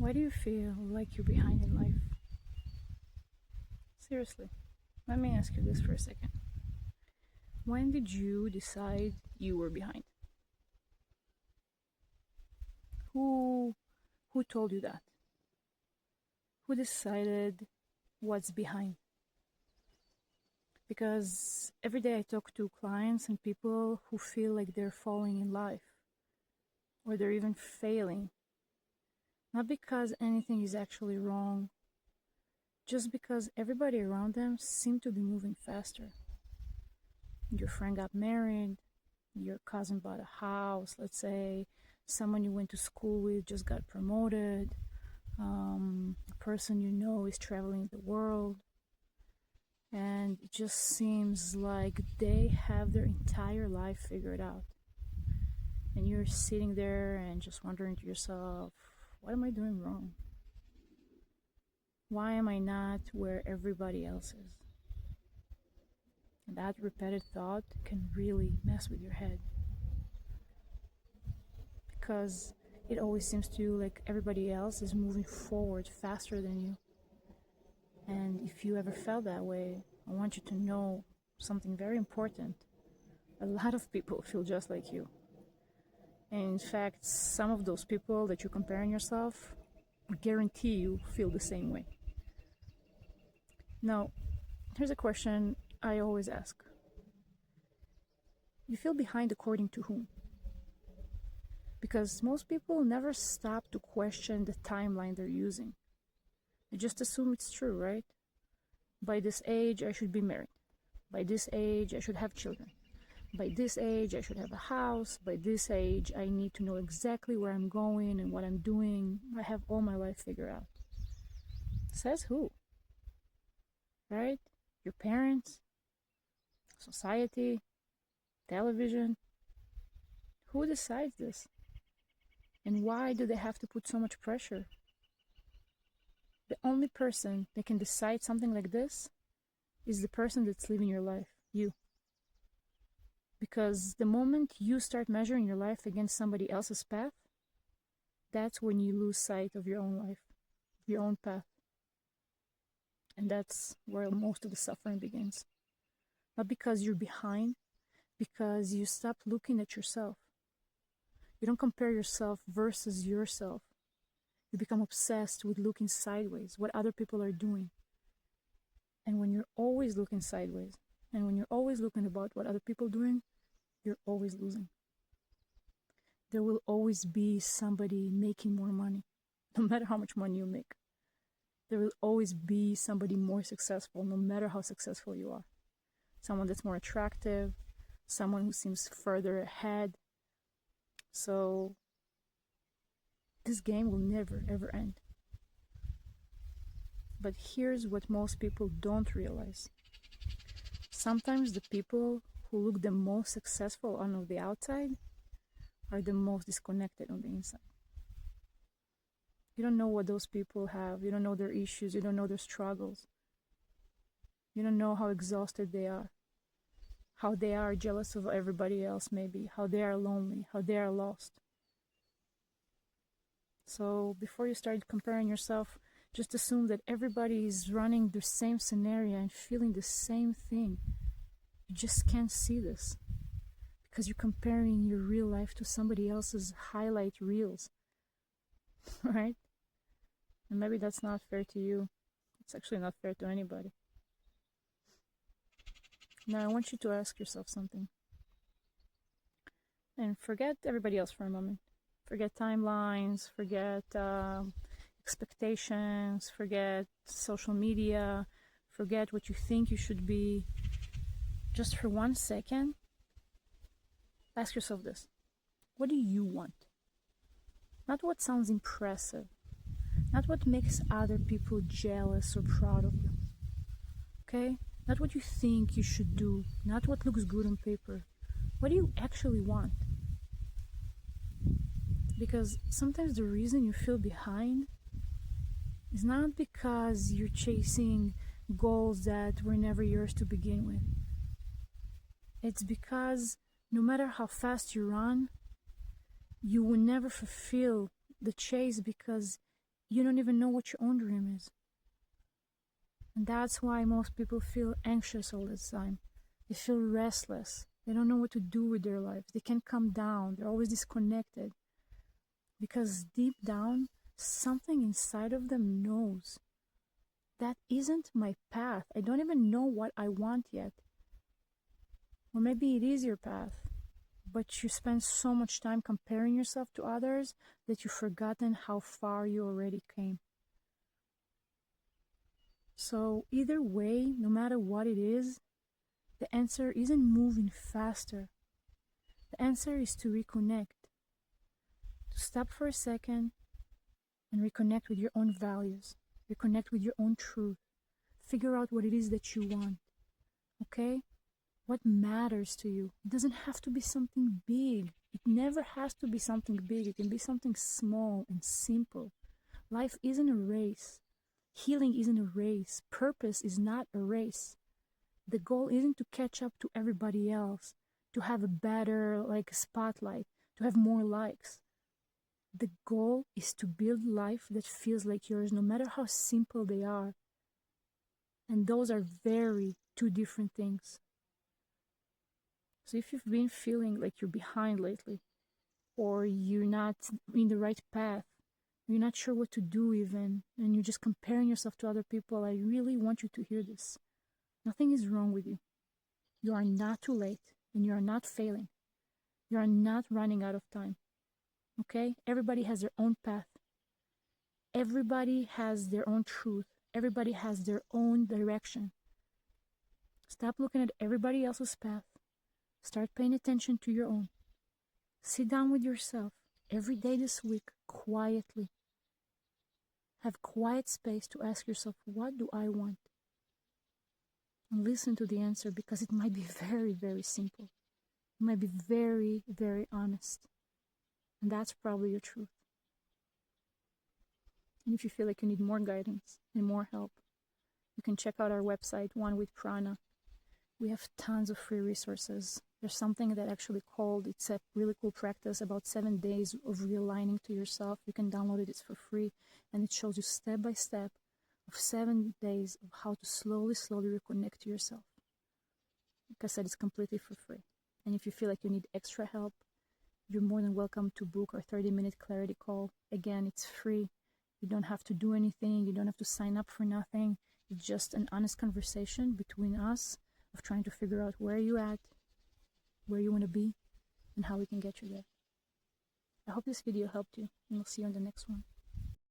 Why do you feel like you're behind in life? Seriously, let me ask you this for a second. When did you decide you were behind? Who who told you that? Who decided what's behind? Because every day I talk to clients and people who feel like they're falling in life or they're even failing. Not because anything is actually wrong, just because everybody around them seemed to be moving faster. Your friend got married, your cousin bought a house, let's say, someone you went to school with just got promoted, a person you know is traveling the world, and it just seems like they have their entire life figured out. And you're sitting there and just wondering to yourself, what am I doing wrong? Why am I not where everybody else is? And that repeated thought can really mess with your head. Because it always seems to you like everybody else is moving forward faster than you. And if you ever felt that way, I want you to know something very important. A lot of people feel just like you. And in fact, some of those people that you're comparing yourself, I guarantee you feel the same way. Now, here's a question I always ask. You feel behind according to whom? Because most people never stop to question the timeline they're using. They just assume it's true, right? By this age, I should be married. By this age, I should have children. By this age, I should have a house. By this age, I need to know exactly where I'm going and what I'm doing. I have all my life figured out. Says who? Right? Your parents? Society? Television? Who decides this? And why do they have to put so much pressure? The only person that can decide something like this is the person that's living your life, you. Because the moment you start measuring your life against somebody else's path, that's when you lose sight of your own life, your own path. And that's where most of the suffering begins. Not because you're behind, because you stop looking at yourself. You don't compare yourself versus yourself. You become obsessed with looking sideways, what other people are doing. And when you're always looking sideways, and when you're always looking about what other people are doing, you're always losing. There will always be somebody making more money, no matter how much money you make. There will always be somebody more successful, no matter how successful you are. Someone that's more attractive, someone who seems further ahead. So this game will never, ever end. But here's what most people don't realize. Sometimes the people who look the most successful on the outside are the most disconnected on the inside. You don't know what those people have. You don't know their issues. You don't know their struggles. You don't know how exhausted they are, how they are jealous of everybody else maybe, how they are lonely, how they are lost. So before you start comparing yourself, just assume that everybody is running the same scenario and feeling the same thing. You just can't see this because you're comparing your real life to somebody else's highlight reels, right? And maybe that's not fair to you. It's actually not fair to anybody. Now I want you to ask yourself something. And forget everybody else for a moment. Forget timelines, forget expectations, forget social media, forget what you think you should be. Just for 1 second, ask yourself this. What do you want? Not what sounds impressive. Not what makes other people jealous or proud of you. Okay? Not what you think you should do. Not what looks good on paper. What do you actually want? Because sometimes the reason you feel behind is not because you're chasing goals that were never yours to begin with. It's because no matter how fast you run, you will never fulfill the chase because you don't even know what your own dream is. And that's why most people feel anxious all the time. They feel restless. They don't know what to do with their lives. They can't calm down. They're always disconnected. Because deep down, something inside of them knows that isn't my path. I don't even know what I want yet. Or maybe it is your path, but you spend so much time comparing yourself to others that you've forgotten how far you already came. So either way, no matter what it is, the answer isn't moving faster. The answer is to reconnect, to stop for a second and reconnect with your own values, reconnect with your own truth, figure out what it is that you want, okay? What matters to you. It doesn't have to be something big. It never has to be something big. It can be something small and simple. Life isn't a race. Healing isn't a race. Purpose is not a race. The goal isn't to catch up to everybody else, to have a better spotlight, to have more likes. The goal is to build life that feels like yours, no matter how simple they are. And those are very two different things. So if you've been feeling like you're behind lately, or you're not in the right path, you're not sure what to do even, and you're just comparing yourself to other people, I really want you to hear this. Nothing is wrong with you. You are not too late, and you are not failing. You are not running out of time. Okay? Everybody has their own path. Everybody has their own truth. Everybody has their own direction. Stop looking at everybody else's path. Start paying attention to your own. Sit down with yourself every day this week, quietly. Have quiet space to ask yourself, what do I want? And listen to the answer, because it might be very, very simple. It might be very, very honest. And that's probably your truth. And if you feel like you need more guidance and more help, you can check out our website, One with Prana. We have tons of free resources. There's something that actually called, it's a really cool practice, about 7 days of realigning to yourself. You can download it, it's for free. And it shows you step by step of 7 days of how to slowly reconnect to yourself. Like I said, it's completely for free. And if you feel like you need extra help, you're more than welcome to book our 30-minute clarity call. Again, it's free. You don't have to do anything. You don't have to sign up for nothing. It's just an honest conversation between us of trying to figure out where you're at, where you want to be, and how we can get you there. I hope this video helped you, and I'll see you on the next one.